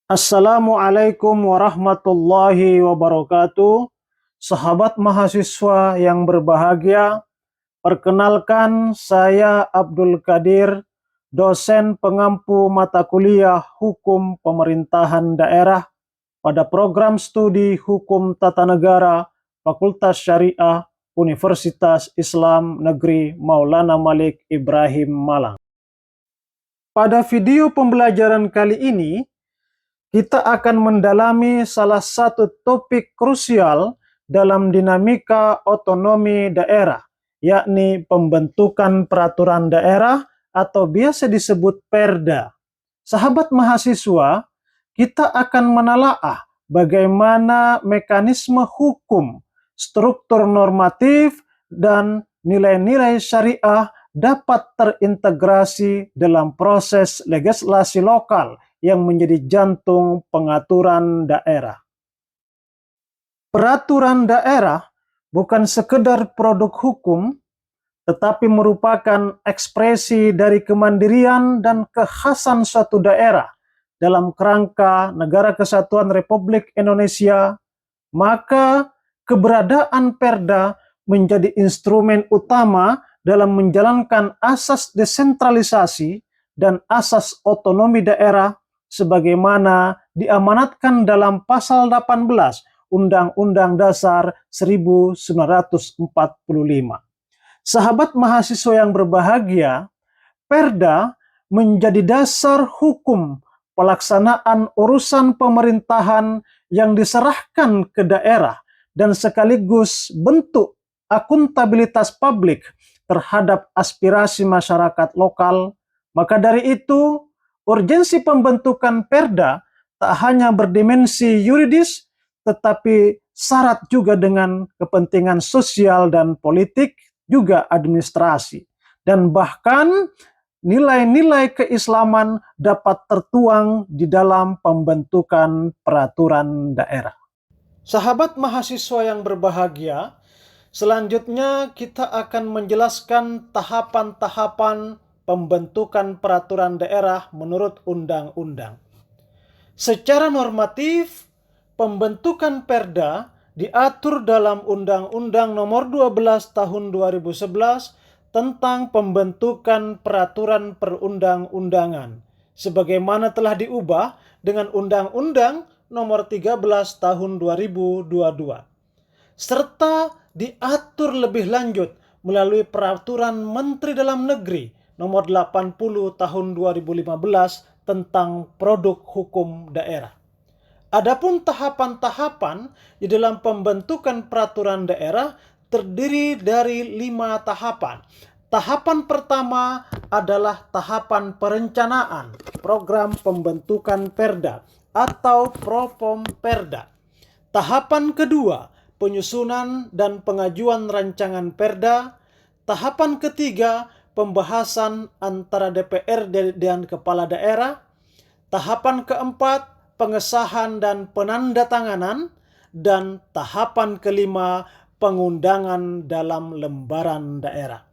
Assalamualaikum warahmatullahi wabarakatuh. Sahabat mahasiswa yang berbahagia, perkenalkan saya Abdul Qadir, dosen pengampu mata kuliah Hukum Pemerintahan Daerah pada program studi Hukum Tata Negara Fakultas Syariah Universitas Islam Negeri Maulana Malik Ibrahim Malang. Pada video pembelajaran kali ini, kita akan mendalami salah satu topik krusial dalam dinamika otonomi daerah, yakni pembentukan peraturan daerah atau biasa disebut Perda. Sahabat mahasiswa, kita akan menelaah bagaimana mekanisme hukum, struktur normatif, dan nilai-nilai syariah dapat terintegrasi dalam proses legislasi lokal yang menjadi jantung pengaturan daerah. Peraturan daerah bukan sekedar produk hukum, tetapi merupakan ekspresi dari kemandirian dan kekhasan suatu daerah dalam kerangka Negara Kesatuan Republik Indonesia. Maka keberadaan Perda menjadi instrumen utama dalam menjalankan asas desentralisasi dan asas otonomi daerah sebagaimana diamanatkan dalam pasal 18 Undang-Undang Dasar 1945. Sahabat mahasiswa yang berbahagia, Perda menjadi dasar hukum pelaksanaan urusan pemerintahan yang diserahkan ke daerah dan sekaligus bentuk akuntabilitas publik terhadap aspirasi masyarakat lokal. Maka dari itu, urgensi pembentukan Perda tak hanya berdimensi yuridis, tetapi syarat juga dengan kepentingan sosial dan politik, juga administrasi. Dan bahkan nilai-nilai keislaman dapat tertuang di dalam pembentukan peraturan daerah. Sahabat mahasiswa yang berbahagia, selanjutnya kita akan menjelaskan tahapan-tahapan pembentukan peraturan daerah menurut undang-undang. Secara normatif, pembentukan Perda diatur dalam Undang-Undang Nomor 12 Tahun 2011 tentang pembentukan peraturan perundang-undangan, sebagaimana telah diubah dengan Undang-Undang Nomor 13 Tahun 2022, serta diatur lebih lanjut melalui Peraturan Menteri Dalam Negeri Nomor 80 Tahun 2015 tentang produk hukum daerah. Adapun tahapan-tahapan di dalam pembentukan peraturan daerah terdiri dari 5 tahapan. Tahapan pertama adalah tahapan perencanaan program pembentukan Perda atau Propom Perda. Tahapan kedua, penyusunan dan pengajuan rancangan Perda. Tahapan ketiga, pembahasan antara DPRD dan kepala daerah. Tahapan keempat, pengesahan dan penandatanganan. Dan tahapan kelima, pengundangan dalam lembaran daerah.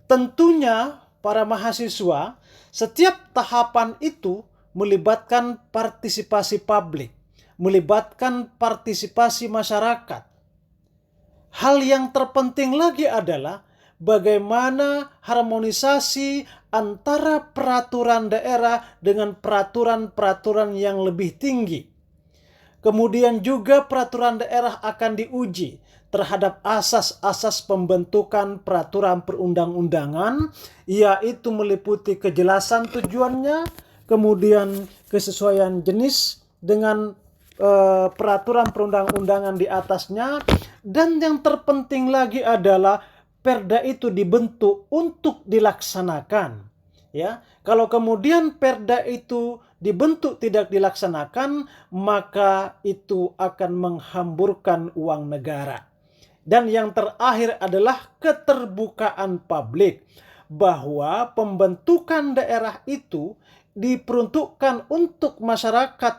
Tentunya para mahasiswa, setiap tahapan itu melibatkan partisipasi publik, melibatkan partisipasi masyarakat. Hal yang terpenting lagi adalah bagaimana harmonisasi antara peraturan daerah dengan peraturan-peraturan yang lebih tinggi. Kemudian juga peraturan daerah akan diuji terhadap asas-asas pembentukan peraturan perundang-undangan, yaitu meliputi kejelasan tujuannya, kemudian kesesuaian jenis dengan peraturan perundang-undangan di atasnya, dan yang terpenting lagi adalah Perda itu dibentuk untuk dilaksanakan. Ya, kalau kemudian Perda itu dibentuk tidak dilaksanakan, maka itu akan menghamburkan uang negara. Dan yang terakhir adalah keterbukaan publik, bahwa pembentukan daerah itu diperuntukkan untuk masyarakat,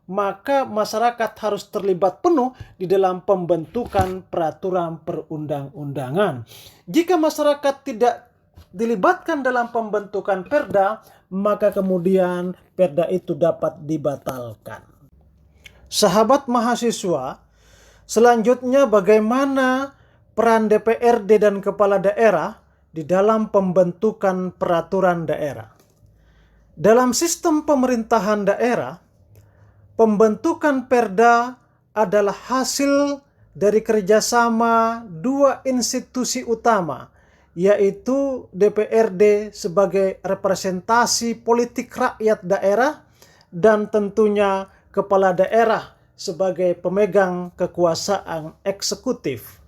maka masyarakat harus terlibat penuh di dalam pembentukan peraturan perundang-undangan. Jika masyarakat tidak dilibatkan dalam pembentukan perda, maka kemudian perda itu dapat dibatalkan. Sahabat mahasiswa, selanjutnya bagaimana peran DPRD dan kepala daerah di dalam pembentukan peraturan daerah? Dalam sistem pemerintahan daerah, pembentukan perda adalah hasil dari kerjasama dua institusi utama, yaitu DPRD sebagai representasi politik rakyat daerah dan tentunya kepala daerah sebagai pemegang kekuasaan eksekutif.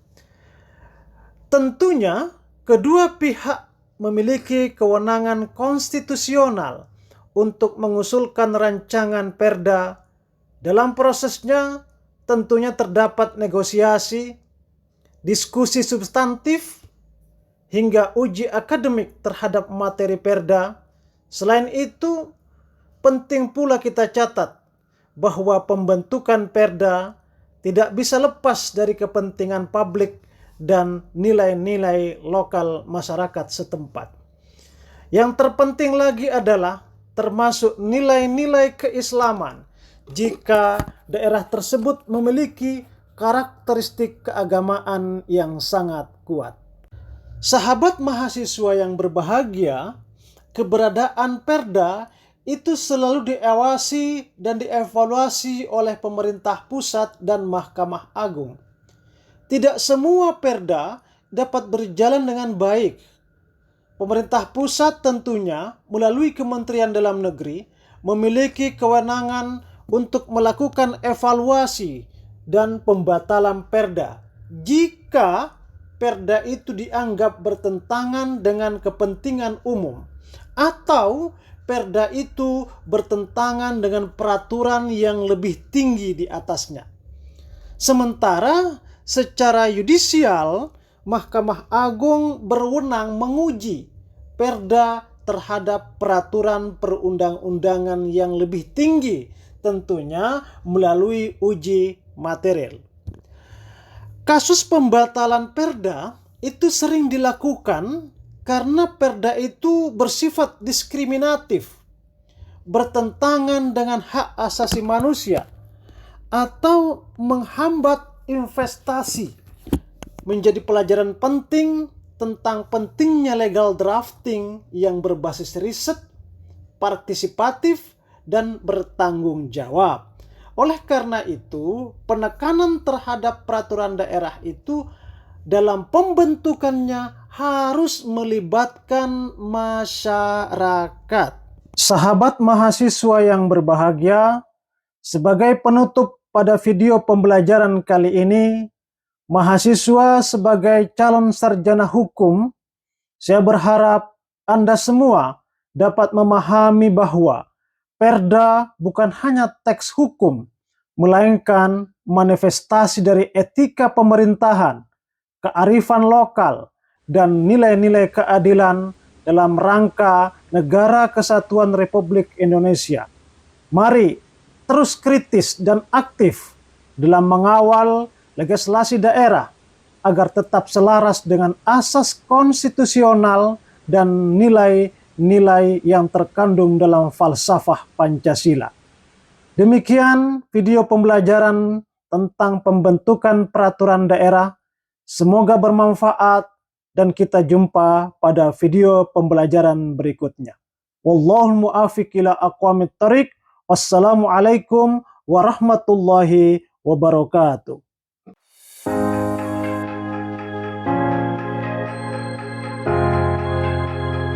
Tentunya kedua pihak memiliki kewenangan konstitusional untuk mengusulkan rancangan perda. Dalam prosesnya tentunya terdapat negosiasi, diskusi substantif, hingga uji akademik terhadap materi perda. Selain itu, penting pula kita catat bahwa pembentukan perda tidak bisa lepas dari kepentingan publik dan nilai-nilai lokal masyarakat setempat. Yang terpenting lagi adalah termasuk nilai-nilai keislaman jika daerah tersebut memiliki karakteristik keagamaan yang sangat kuat. Sahabat mahasiswa yang berbahagia, keberadaan perda itu selalu diawasi dan dievaluasi oleh pemerintah pusat dan Mahkamah Agung. Tidak semua perda dapat berjalan dengan baik. Pemerintah pusat tentunya melalui Kementerian Dalam Negeri memiliki kewenangan untuk melakukan evaluasi dan pembatalan perda jika perda itu dianggap bertentangan dengan kepentingan umum atau perda itu bertentangan dengan peraturan yang lebih tinggi di atasnya. Sementara secara yudisial, Mahkamah Agung berwenang menguji perda terhadap peraturan perundang-undangan yang lebih tinggi, tentunya melalui uji material. Kasus pembatalan perda itu sering dilakukan karena perda itu bersifat diskriminatif, bertentangan dengan hak asasi manusia, atau menghambat investasi. Menjadi pelajaran penting tentang pentingnya legal drafting yang berbasis riset, partisipatif, dan bertanggung jawab. Oleh karena itu, penekanan terhadap peraturan daerah itu dalam pembentukannya harus melibatkan masyarakat. Sahabat mahasiswa yang berbahagia, sebagai penutup pada video pembelajaran kali ini, mahasiswa sebagai calon sarjana hukum, saya berharap Anda semua dapat memahami bahwa perda bukan hanya teks hukum, melainkan manifestasi dari etika pemerintahan, kearifan lokal, dan nilai-nilai keadilan dalam rangka Negara Kesatuan Republik Indonesia. Mari terus kritis dan aktif dalam mengawal legislasi daerah agar tetap selaras dengan asas konstitusional dan nilai-nilai yang terkandung dalam falsafah Pancasila. Demikian video pembelajaran tentang pembentukan peraturan daerah. Semoga bermanfaat dan kita jumpa pada video pembelajaran berikutnya. Wallahul muwaffiq ila aqwamit thoriq. Wassalamualaikum warahmatullahi wabarakatuh.